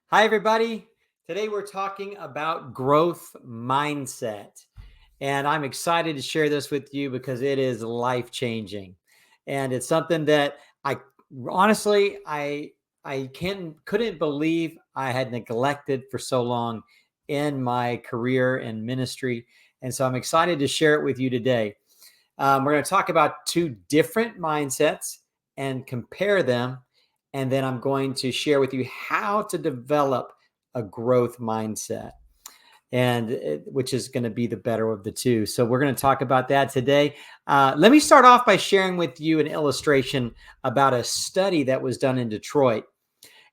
Hi, everybody. Today we're talking about growth mindset. And I'm excited to share this with you because it is life changing. And it's something that I honestly, couldn't believe I had neglected for so long in my career and ministry. And so I'm excited to share it with you today. We're going to talk about two different mindsets and compare them. And then I'm going to share with you how to develop a growth mindset, which is going to be the better of the two. So we're going to talk about that today. Let me start off by sharing with you an illustration about a study that was done in Detroit.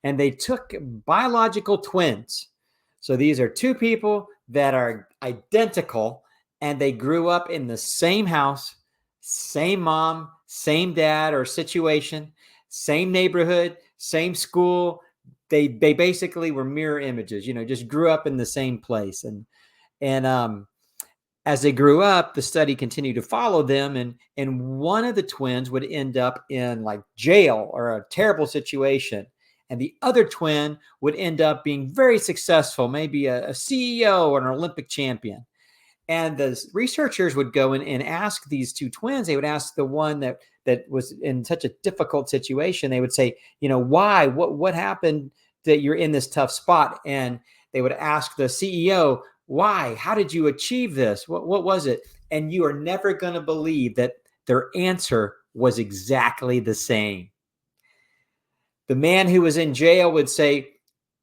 And they took biological twins. So these are two people that are identical, and they grew up in the same house, same mom, same dad or situation, same neighborhood, same school. They basically were mirror images, just grew up in the same place. And as they grew up, the study continued to follow them, and one of the twins would end up in like jail or a terrible situation, and the other twin would end up being very successful, maybe a CEO or an Olympic champion. And the researchers would go in and ask these two twins. They would ask the one that was in such a difficult situation. They would say, why? What happened that you're in this tough spot? And they would ask the CEO, why? How did you achieve this? What was it? And you are never going to believe that their answer was exactly the same. The man who was in jail would say,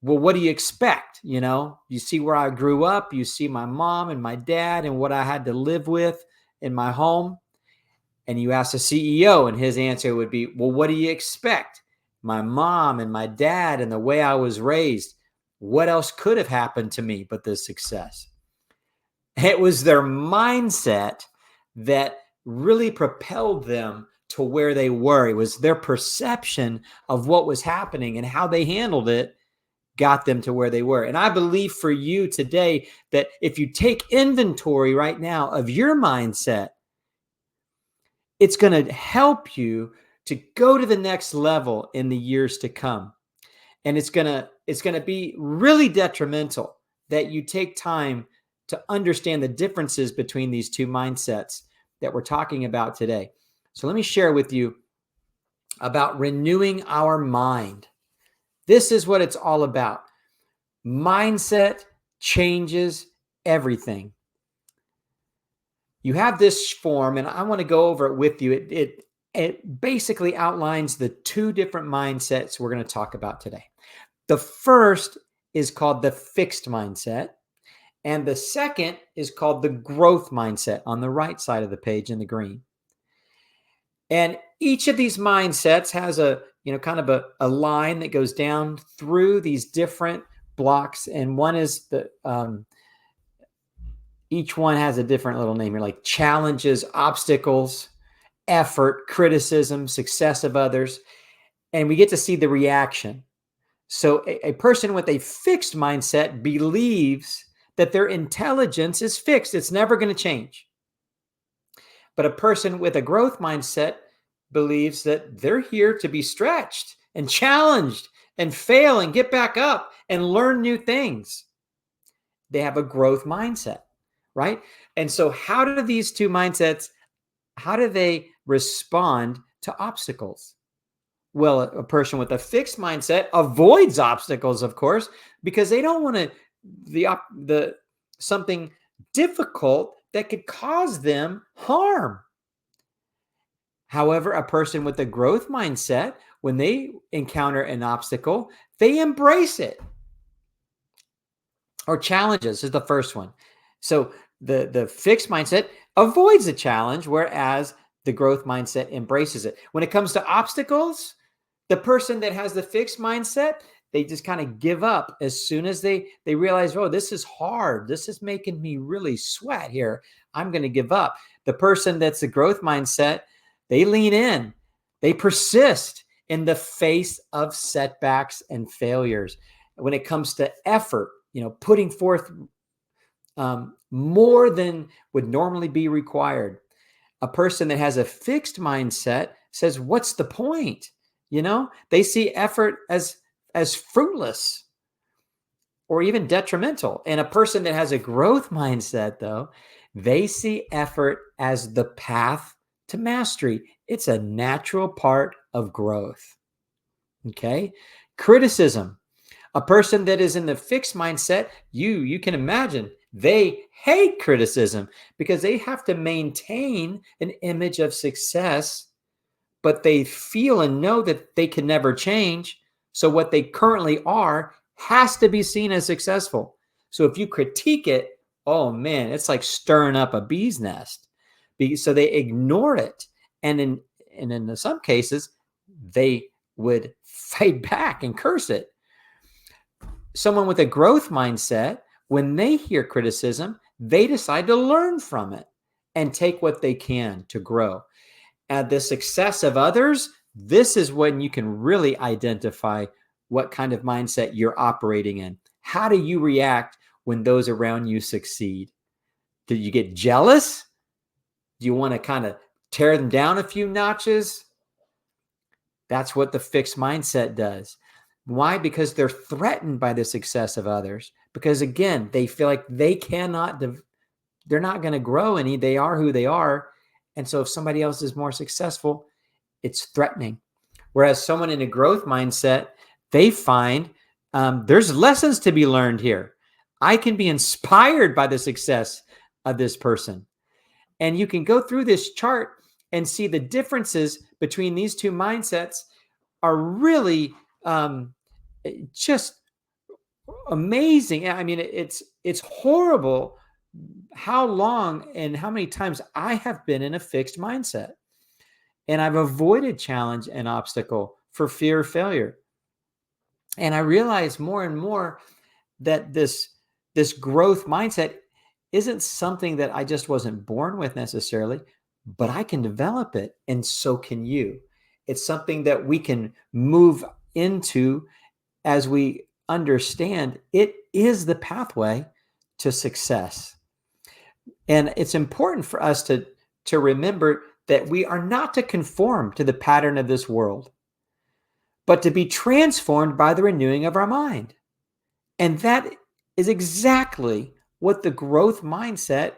well, what do you expect? You see where I grew up, you see my mom and my dad and what I had to live with in my home. And you ask the CEO, and his answer would be, well, what do you expect? My mom and my dad and the way I was raised. What else could have happened to me but this success? It was their mindset that really propelled them to where they were. It was their perception of what was happening and how they handled it got them to where they were. And I believe for you today that if you take inventory right now of your mindset, it's going to help you to go to the next level in the years to come. And it's going to be really detrimental that you take time to understand the differences between these two mindsets that we're talking about today. So let me share with you about renewing our mind. This is what it's all about. Mindset changes everything. You have this form, and I want to go over it with you. It basically outlines the two different mindsets we're going to talk about today. The first is called the fixed mindset, and the second is called the growth mindset on the right side of the page in the green. And each of these mindsets has a kind of a line that goes down through these different blocks, and one is each one has a different little name here, like challenges, obstacles, effort, criticism, success of others, and we get to see the reaction. So a person with a fixed mindset believes that their intelligence is fixed. It's never going to change. But a person with a growth mindset believes that they're here to be stretched and challenged and fail and get back up and learn new things. They have a growth mindset, right? And so how do these two mindsets, how do they respond to obstacles? Well, a person with a fixed mindset avoids obstacles, of course, because they don't want the something difficult that could cause them harm. However, a person with a growth mindset, when they encounter an obstacle, they embrace it. Or challenges is the first one. So the fixed mindset avoids the challenge, whereas the growth mindset embraces it. When it comes to obstacles, the person that has the fixed mindset, they just kind of give up as soon as they realize, oh, this is hard. This is making me really sweat here. I'm going to give up. The person that's the growth mindset, they lean in. They persist in the face of setbacks and failures. When it comes to effort, putting forth more than would normally be required. A person that has a fixed mindset says, what's the point? They see effort as fruitless. or even detrimental. And a person that has a growth mindset, though, they see effort as the path to mastery. It's a natural part of growth. Okay. Criticism. A person that is in the fixed mindset, you can imagine they hate criticism because they have to maintain an image of success, but they feel and know that they can never change. So what they currently are has to be seen as successful. So if you critique it, oh man, it's like stirring up a bee's nest. So they ignore it. And in some cases, they would fight back and curse it. Someone with a growth mindset, when they hear criticism, they decide to learn from it and take what they can to grow. And the success of others, this is when you can really identify what kind of mindset you're operating in. How do you react when those around you succeed? Do you get jealous? Do you want to kind of tear them down a few notches? That's what the fixed mindset does. Why? Because they're threatened by the success of others. Because again, they feel like they cannot, they're not going to grow any. They are who they are. And so if somebody else is more successful, it's threatening. Whereas someone in a growth mindset, they find there's lessons to be learned here. I can be inspired by the success of this person. And you can go through this chart and see the differences between these two mindsets are really just amazing. I mean, it's horrible how long and how many times I have been in a fixed mindset. And I've avoided challenge and obstacle for fear of failure. And I realize more and more that this growth mindset isn't something that I just wasn't born with necessarily, but I can develop it, and so can you. It's something that we can move into as we understand it is the pathway to success. And it's important for us to remember that we are not to conform to the pattern of this world, but to be transformed by the renewing of our mind. And that is exactly what the growth mindset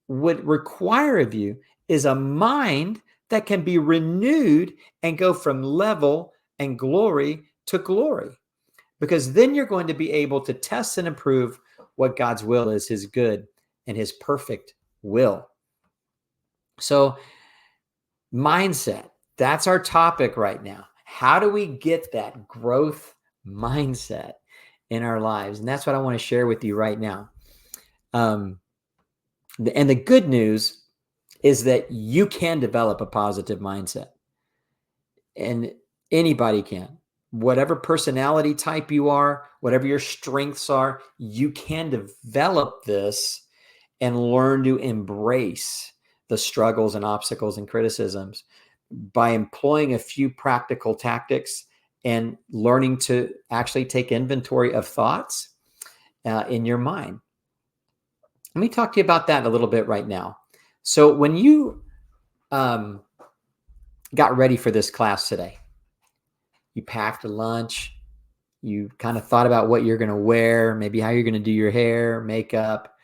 would require of you, is a mind that can be renewed and go from level and glory to glory. Because then you're going to be able to test and approve what God's will is, his good and his perfect will. So mindset, that's our topic right now. How do we get that growth mindset in our lives? And that's what I want to share with you right now. And the good news is that you can develop a positive mindset, and anybody can. Whatever personality type you are, whatever your strengths are, you can develop this and learn to embrace the struggles and obstacles and criticisms by employing a few practical tactics and learning to actually take inventory of thoughts in your mind. Let me talk to you about that a little bit right now. So when you got ready for this class today, you packed a lunch, you kind of thought about what you're going to wear, maybe how you're going to do your hair, makeup.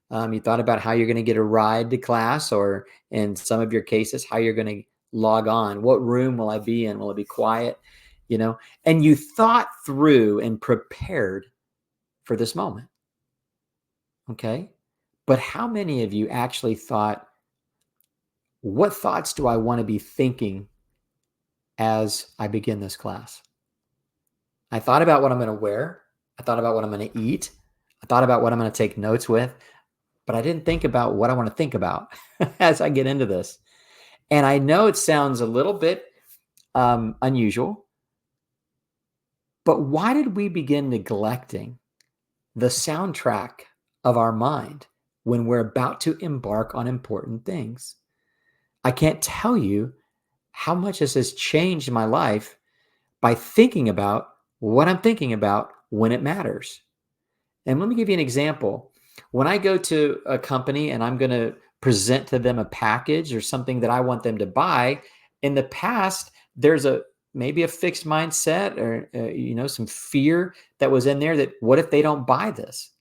You thought about how you're going to get a ride to class, or in some of your cases, how you're going to log on. What room will I be in? Will it be quiet? You know, and you thought through and prepared for this moment. Okay. But how many of you actually thought, what thoughts do I want to be thinking as I begin this class? I thought about what I'm going to wear. I thought about what I'm going to eat. I thought about what I'm going to take notes with, but I didn't think about what I want to think about as I get into this. And I know it sounds a little bit unusual, but why did we begin neglecting the soundtrack of our mind when we're about to embark on important things? I can't tell you how much this has changed my life by thinking about what I'm thinking about when it matters. And let me give you an example. When I go to a company and I'm going to present to them a package or something that I want them to buy, in the past, there's a maybe a fixed mindset or, some fear that was in there that what if they don't buy this?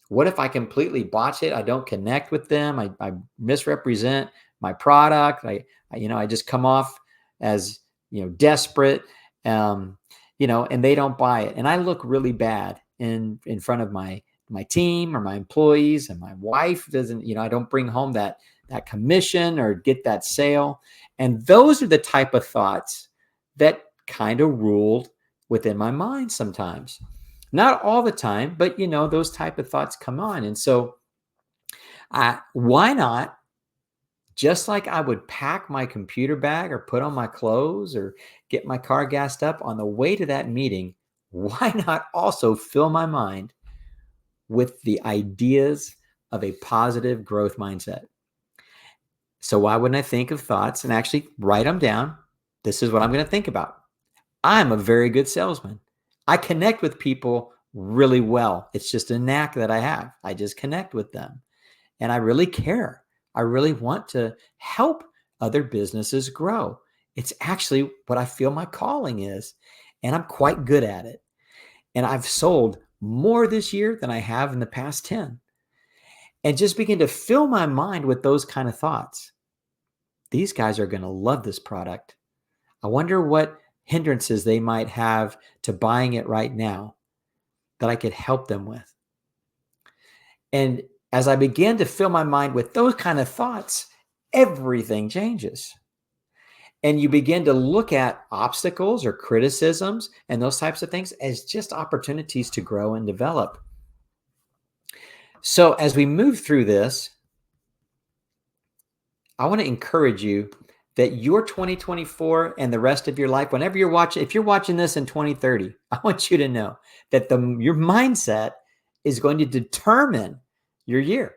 What if I completely botch it? I don't connect with them. I misrepresent my product. I just come off as, desperate, and they don't buy it. And I look really bad in front of my team or my employees, and my wife doesn't, I don't bring home that commission or get that sale. And those are the type of thoughts that kind of ruled within my mind sometimes. Not all the time, but those type of thoughts come on. And so why not, just like I would pack my computer bag or put on my clothes or get my car gassed up on the way to that meeting, why not also fill my mind with the ideas of a positive growth mindset? So why wouldn't I think of thoughts and actually write them down? This is what I'm going to think about. I'm a very good salesman. I connect with people really well. It's just a knack that I have. I just connect with them. And I really care. I really want to help other businesses grow. It's actually what I feel my calling is. And I'm quite good at it. And I've sold more this year than I have in the past 10. And just begin to fill my mind with those kind of thoughts. These guys are going to love this product. I wonder what hindrances they might have to buying it right now that I could help them with. And as I began to fill my mind with those kind of thoughts, everything changes. And you begin to look at obstacles or criticisms and those types of things as just opportunities to grow and develop. So as we move through this, I want to encourage you that your 2024 and the rest of your life, whenever you're watching, if you're watching this in 2030, I want you to know that your mindset is going to determine your year.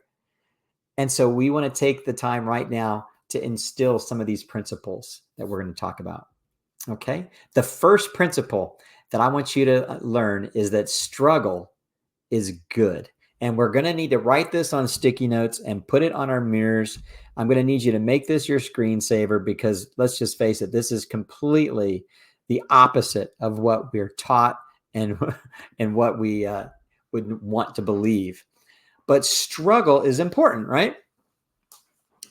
And so we want to take the time right now to instill some of these principles that we're going to talk about. Okay. The first principle that I want you to learn is that struggle is good. And we're going to need to write this on sticky notes and put it on our mirrors. I'm going to need you to make this your screensaver, because let's just face it, this is completely the opposite of what we're taught and what we would want to believe. But struggle is important, right?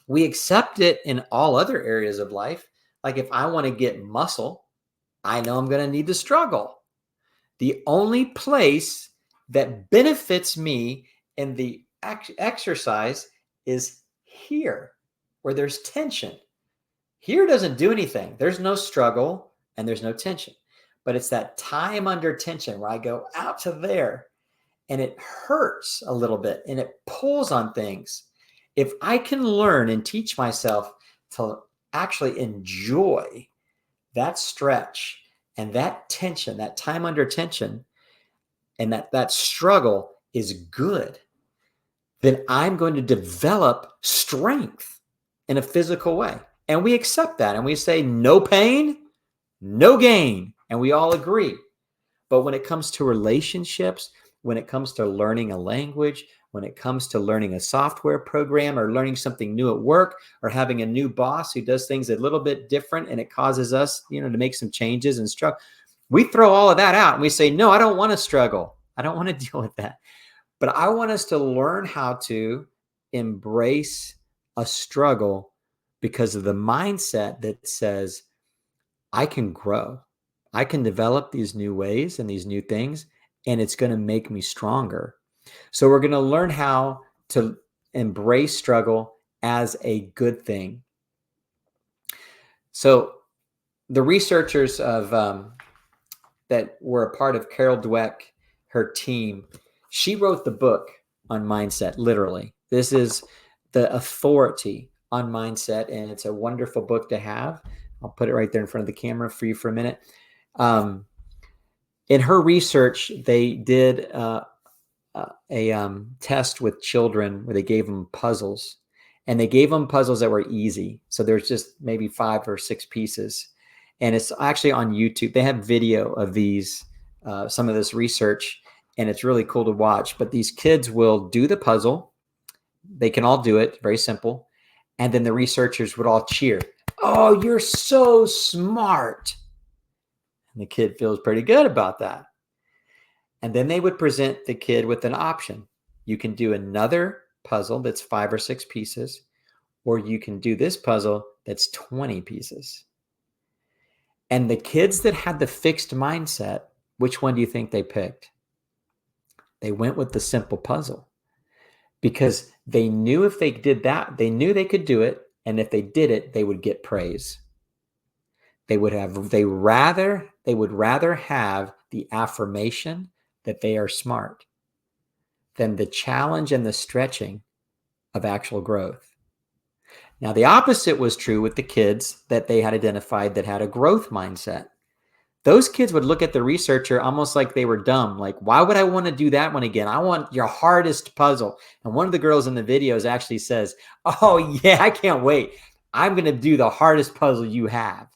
We accept it in all other areas of life. Like if I want to get muscle, I know I'm going to need to struggle. The only place that benefits me in the exercise is here, where there's tension. Here doesn't do anything. There's no struggle and there's no tension. But it's that time under tension where I go out to there and it hurts a little bit and it pulls on things. If I can learn and teach myself to actually enjoy that stretch and that tension, that time under tension, and that struggle is good, then I'm going to develop strength in a physical way. And we accept that and we say, no pain, no gain. And we all agree. But when it comes to relationships, when it comes to learning a language, when it comes to learning a software program or learning something new at work or having a new boss who does things a little bit different and it causes us, to make some changes and struggle, we throw all of that out and we say, no, I don't want to struggle. I don't want to deal with that. But I want us to learn how to embrace a struggle because of the mindset that says, I can grow. I can develop these new ways and these new things, and it's going to make me stronger. So we're going to learn how to embrace struggle as a good thing. So the researchers that were a part of Carol Dweck, her team, she wrote the book on mindset, literally. This is the authority on mindset, and it's a wonderful book to have. I'll put it right there in front of the camera for you for a minute. In her research, they did a test with children where they gave them puzzles, and they gave them puzzles that were easy. So there's just maybe 5 or 6 pieces, and it's actually on YouTube. They have video of these, some of this research, and it's really cool to watch. But these kids will do the puzzle. They can all do it, very simple. And then the researchers would all cheer. Oh, you're so smart. And the kid feels pretty good about that. And then they would present the kid with an option. You can do another puzzle that's 5 or 6 pieces, or you can do this puzzle that's 20 pieces. And the kids that had the fixed mindset, which one do you think they picked? They went with the simple puzzle because they knew if they did that, they knew they could do it. And if they did it, they would get praise. They would rather have the affirmation that they are smart than the challenge and the stretching of actual growth. Now, the opposite was true with the kids that they had identified that had a growth mindset. Those kids would look at the researcher almost like they were dumb. Like, why would I want to do that one again? I want your hardest puzzle. And one of the girls in the videos actually says, oh, yeah, I can't wait. I'm going to do the hardest puzzle you have.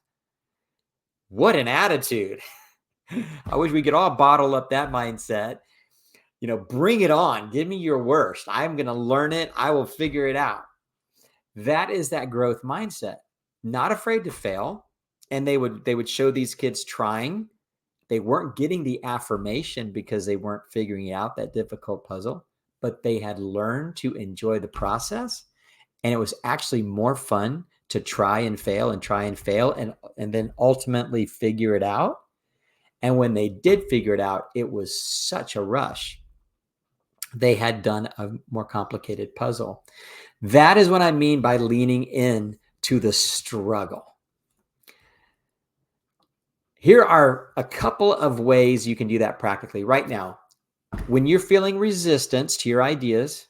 What an attitude. I wish we could all bottle up that mindset. Bring it on. Give me your worst. I'm going to learn it. I will figure it out. That is that growth mindset. Not afraid to fail. And they would show these kids trying. They weren't getting the affirmation because they weren't figuring out that difficult puzzle, but they had learned to enjoy the process. And it was actually more fun to try and fail and then ultimately figure it out. And when they did figure it out, it was such a rush. They had done a more complicated puzzle. That is what I mean by leaning in to the struggle. Here are a couple of ways you can do that practically right now. When you're feeling resistance to your ideas,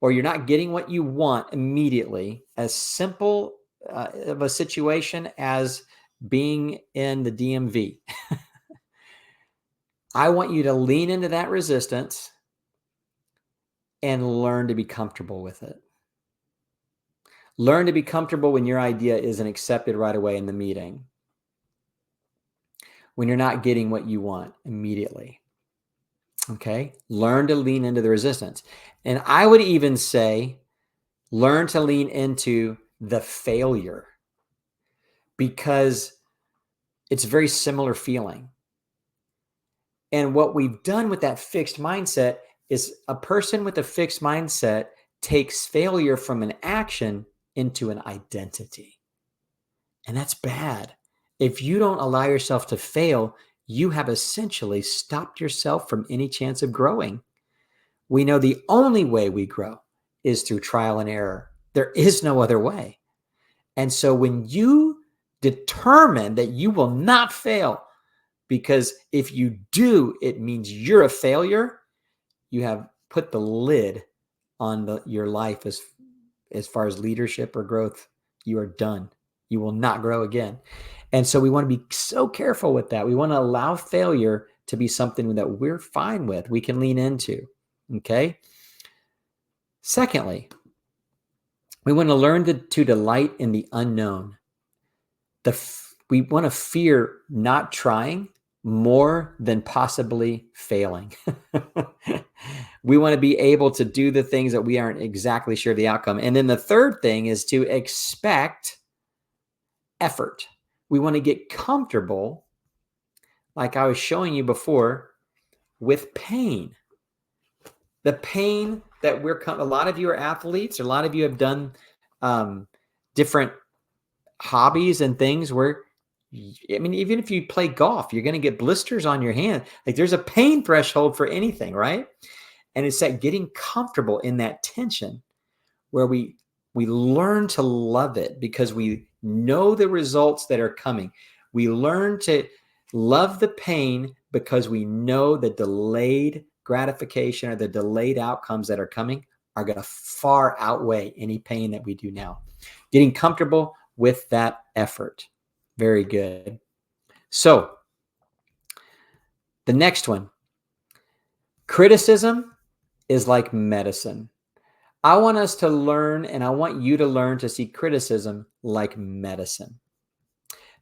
or you're not getting what you want immediately, as simple of a situation as being in the DMV, I want you to lean into that resistance and learn to be comfortable with it. Learn to be comfortable when your idea isn't accepted right away in the meeting, when you're not getting what you want immediately. Okay? Learn to lean into the resistance. And I would even say, learn to lean into the failure, because it's a very similar feeling. And what we've done with that fixed mindset is a person with a fixed mindset takes failure from an action into an identity. And that's bad. If you don't allow yourself to fail, you have essentially stopped yourself from any chance of growing. We know the only way we grow is through trial and error. There is no other way. And so when you determine that you will not fail, because if you do, it means you're a failure, you have put the lid on your life as far as leadership or growth. You are done. You will not grow again. And so we want to be so careful with that. We want to allow failure to be something that we're fine with, we can lean into. Okay. Secondly, we want to learn to delight in the unknown. We want to fear not trying more than possibly failing. We want to be able to do the things that we aren't exactly sure of the outcome. And then the third thing is to expect effort. We want to get comfortable, like I was showing you before, with pain. The pain that a lot of you are athletes, a lot of you have done different hobbies and things where, even if you play golf, you're going to get blisters on your hand. Like, there's a pain threshold for anything, right? And it's that getting comfortable in that tension where we learn to love it because we know the results that are coming. We learn to love the pain because we know the delayed gratification or the delayed outcomes that are coming are going to far outweigh any pain that we do now. Getting comfortable with that effort. Very good. So the next one, criticism is like medicine. I want us to learn, and I want you to learn to see criticism like medicine.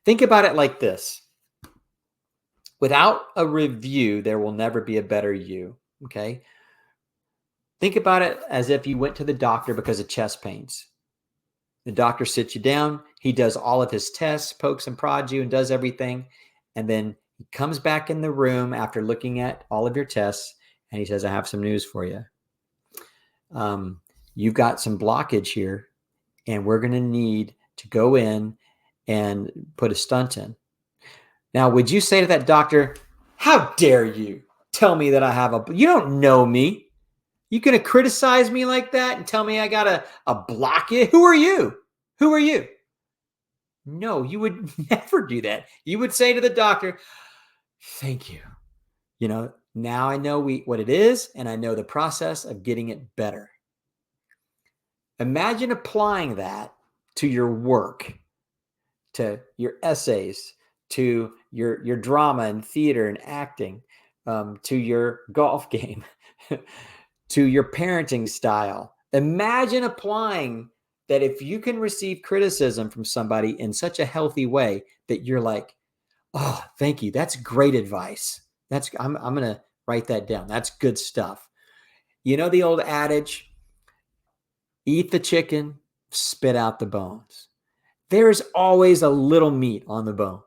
Think about it like this. Without a review, there will never be a better you. Okay. Think about it as if you went to the doctor because of chest pains. The doctor sits you down. He does all of his tests, pokes and prods you, and does everything. And then he comes back in the room after looking at all of your tests, and he says, I have some news for you. You've got some blockage here, and we're going to need to go in and put a stunt in. Now, would you say to that doctor, how dare you tell me that I have you don't know me. You going to criticize me like that and tell me I got a blockage? Who are you? Who are you? No, you would never do that. You would say to the doctor, thank you. Now I know what it is, and I know the process of getting it better. Imagine applying that to your work, to your essays, to your drama and theater and acting, to your golf game, to your parenting style. Imagine applying that. If you can receive criticism from somebody in such a healthy way that you're like, oh, thank you. That's great advice. I'm going to write that down. That's good stuff. You know the old adage, eat the chicken, spit out the bones. There's always a little meat on the bone.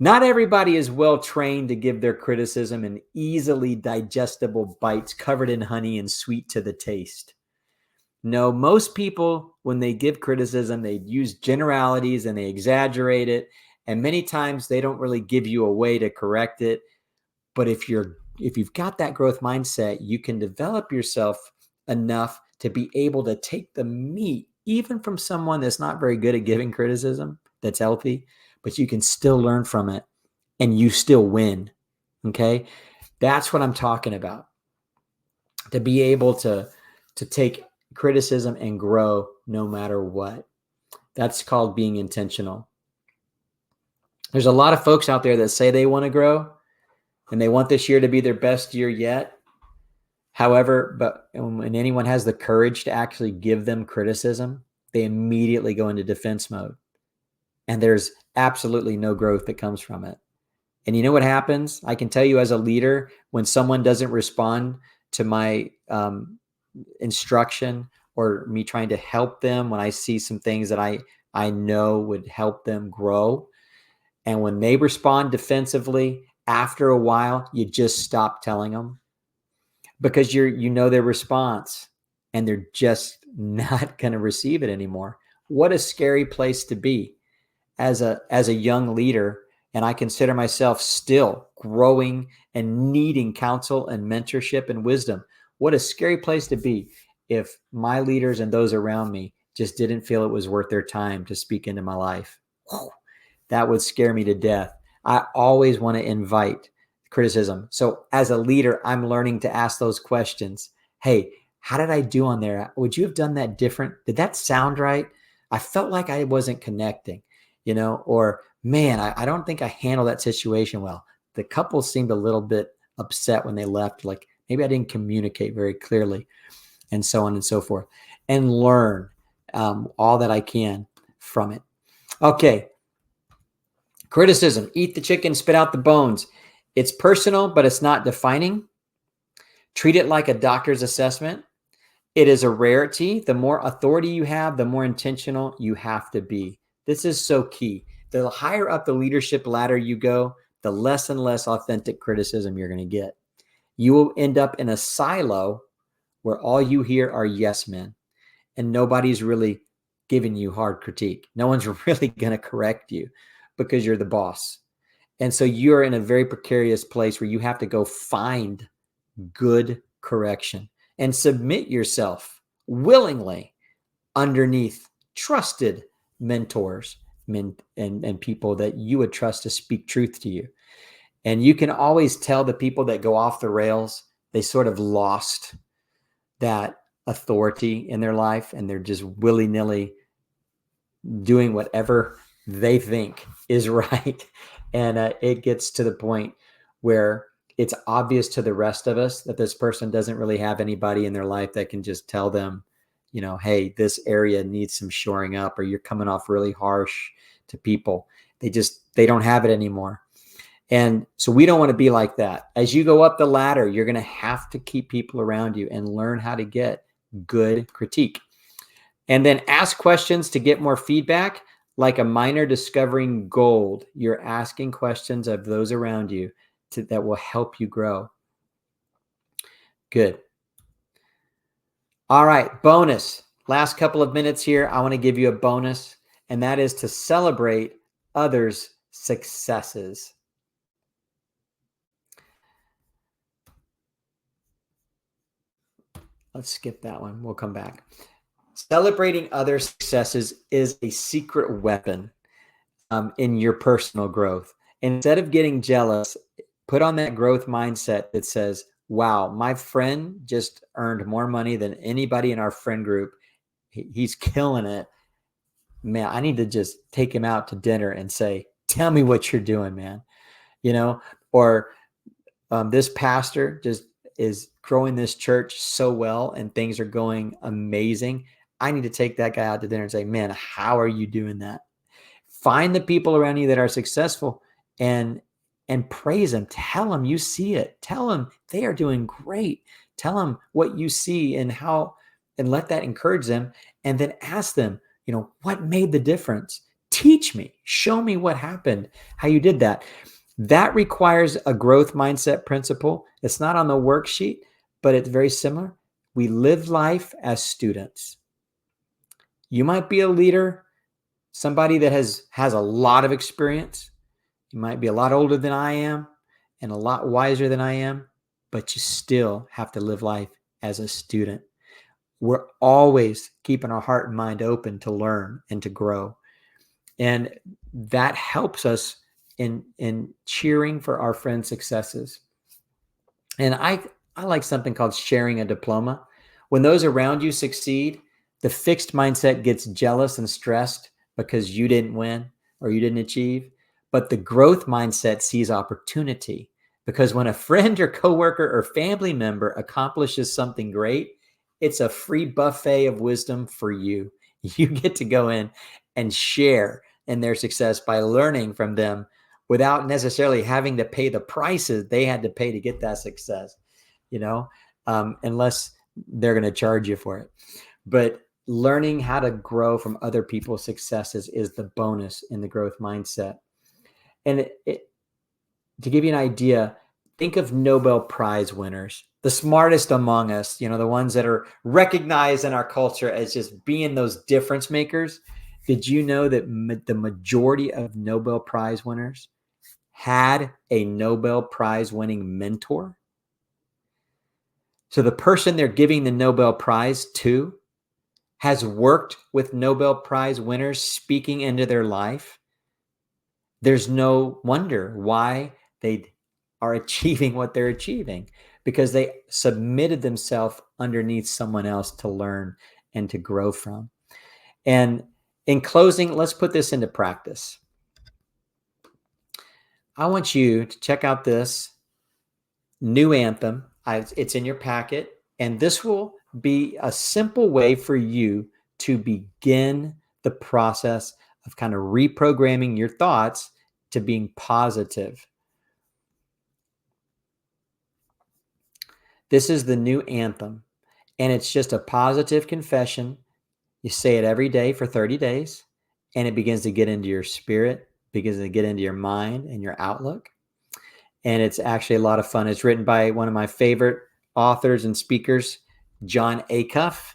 Not everybody is well trained to give their criticism in easily digestible bites covered in honey and sweet to the taste. No, most people, when they give criticism, they use generalities and they exaggerate it. And many times they don't really give you a way to correct it. But if you've got that growth mindset, you can develop yourself enough to be able to take the meat, even from someone that's not very good at giving criticism, that's healthy, but you can still learn from it and you still win. Okay. That's what I'm talking about. To be able to take criticism and grow no matter what. That's called being intentional. There's a lot of folks out there that say they want to grow and they want this year to be their best year yet. However, but when anyone has the courage to actually give them criticism, they immediately go into defense mode. And there's absolutely no growth that comes from it. And you know what happens? I can tell you as a leader, when someone doesn't respond to my instruction or me trying to help them, when I see some things that I know would help them grow, and when they respond defensively, after a while, you just stop telling them because you know their response and they're just not going to receive it anymore. What a scary place to be as a young leader. And I consider myself still growing and needing counsel and mentorship and wisdom. What a scary place to be if my leaders and those around me just didn't feel it was worth their time to speak into my life. Whew, that would scare me to death. I always want to invite criticism. So as a leader, I'm learning to ask those questions. Hey, how did I do on there? Would you have done that different? Did that sound right? I felt like I wasn't connecting, or man, I don't think I handled that situation well. The couple seemed a little bit upset when they left. Like maybe I didn't communicate very clearly, and so on and so forth, and learn all that I can from it. Okay. Criticism, eat the chicken, spit out the bones. It's personal, but it's not defining. Treat it like a doctor's assessment. It is a rarity. The more authority you have, the more intentional you have to be. This is so key. The higher up the leadership ladder you go, the less and less authentic criticism you're going to get. You will end up in a silo where all you hear are yes men, and nobody's really giving you hard critique. No one's really going to correct you because you're the boss. And so you're in a very precarious place where you have to go find good correction and submit yourself willingly underneath trusted mentors and people that you would trust to speak truth to you. And you can always tell the people that go off the rails, they sort of lost that authority in their life and they're just willy-nilly doing whatever they think is right. And it gets to the point where it's obvious to the rest of us that this person doesn't really have anybody in their life that can just tell them, hey, this area needs some shoring up, or you're coming off really harsh to people. They don't have it anymore. And so we don't want to be like that. As you go up the ladder, you're going to have to keep people around you and learn how to get good critique. And then ask questions to get more feedback. Like a miner discovering gold, you're asking questions of those around you that will help you grow. Good. All right, bonus. Last couple of minutes here. I want to give you a bonus, and that is to celebrate others' successes. Let's skip that one. We'll come back. Celebrating other successes is a secret weapon in your personal growth. Instead of getting jealous, put on that growth mindset that says, wow, my friend just earned more money than anybody in our friend group. He's killing it. Man, I need to just take him out to dinner and say, tell me what you're doing, man. Or this pastor just is growing this church so well and things are going amazing. I need to take that guy out to dinner and say, man, how are you doing that? Find the people around you that are successful and praise them. Tell them you see it. Tell them they are doing great. Tell them what you see and let that encourage them. And then ask them, what made the difference? Teach me, show me what happened, how you did that. That requires a growth mindset principle. It's not on the worksheet, but it's very similar. We live life as students. You might be a leader, somebody that has a lot of experience. You might be a lot older than I am and a lot wiser than I am, but you still have to live life as a student. We're always keeping our heart and mind open to learn and to grow. And that helps us in cheering for our friends' successes. And I like something called sharing a diploma. When those around you succeed, the fixed mindset gets jealous and stressed because you didn't win or you didn't achieve. But the growth mindset sees opportunity, because when a friend or coworker or family member accomplishes something great, it's a free buffet of wisdom for you. You get to go in and share in their success by learning from them without necessarily having to pay the prices they had to pay to get that success, unless they're going to charge you for it. But learning how to grow from other people's successes is the bonus in the growth mindset. And to give you an idea, think of Nobel Prize winners, the smartest among us, the ones that are recognized in our culture as just being those difference makers. Did you know that the majority of Nobel Prize winners had a Nobel Prize winning mentor? So the person they're giving the Nobel Prize to has worked with Nobel Prize winners speaking into their life. There's no wonder why they are achieving what they're achieving, because they submitted themselves underneath someone else to learn and to grow from. And in closing, let's put this into practice. I want you to check out this new anthem. It's in your packet, and this will be a simple way for you to begin the process of kind of reprogramming your thoughts to being positive. This is the new anthem, and it's just a positive confession. You say it every day for 30 days, and it begins to get into your spirit, begins to get into your mind and your outlook. And it's actually a lot of fun. It's written by one of my favorite authors and speakers, Jon Acuff.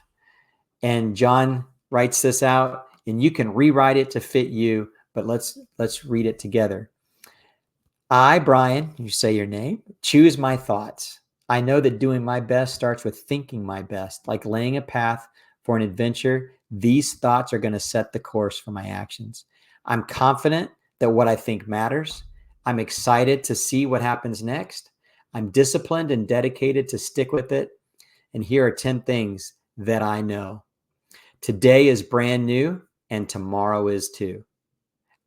And John writes this out, and you can rewrite it to fit you, but let's read it together. I, Brian, you say your name, choose my thoughts. I know that doing my best starts with thinking my best, like laying a path for an adventure. These thoughts are going to set the course for my actions. I'm confident that what I think matters. I'm excited to see what happens next. I'm disciplined and dedicated to stick with it. And here are 10 things that I know. Today is brand new, and tomorrow is too.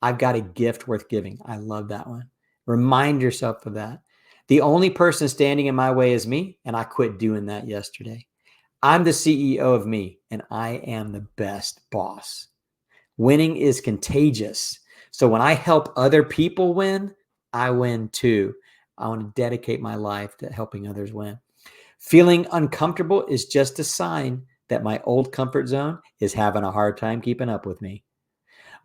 I've got a gift worth giving. I love that one. Remind yourself of that. The only person standing in my way is me, and I quit doing that yesterday. I'm the CEO of me, and I am the best boss. Winning is contagious. So when I help other people win, I win too. I want to dedicate my life to helping others win. Feeling uncomfortable is just a sign that my old comfort zone is having a hard time keeping up with me.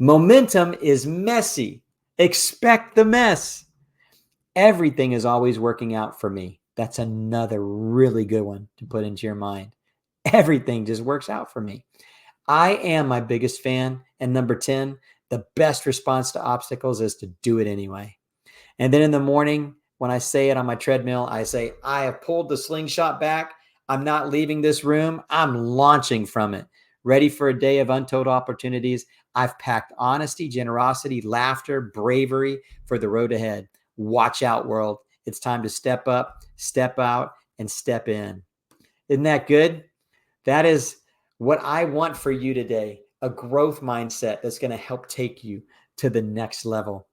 Momentum is messy. Expect the mess. Everything is always working out for me. That's another really good one to put into your mind. Everything just works out for me. I am my biggest fan. And number 10, the best response to obstacles is to do it anyway. And then in the morning, when I say it on my treadmill, I say, I have pulled the slingshot back. I'm not leaving this room. I'm launching from it, ready for a day of untold opportunities. I've packed honesty, generosity, laughter, bravery for the road ahead. Watch out, world. It's time to step up, step out, and step in. Isn't that good? That is what I want for you today, a growth mindset that's going to help take you to the next level.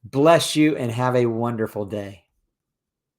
Bless you and have a wonderful day.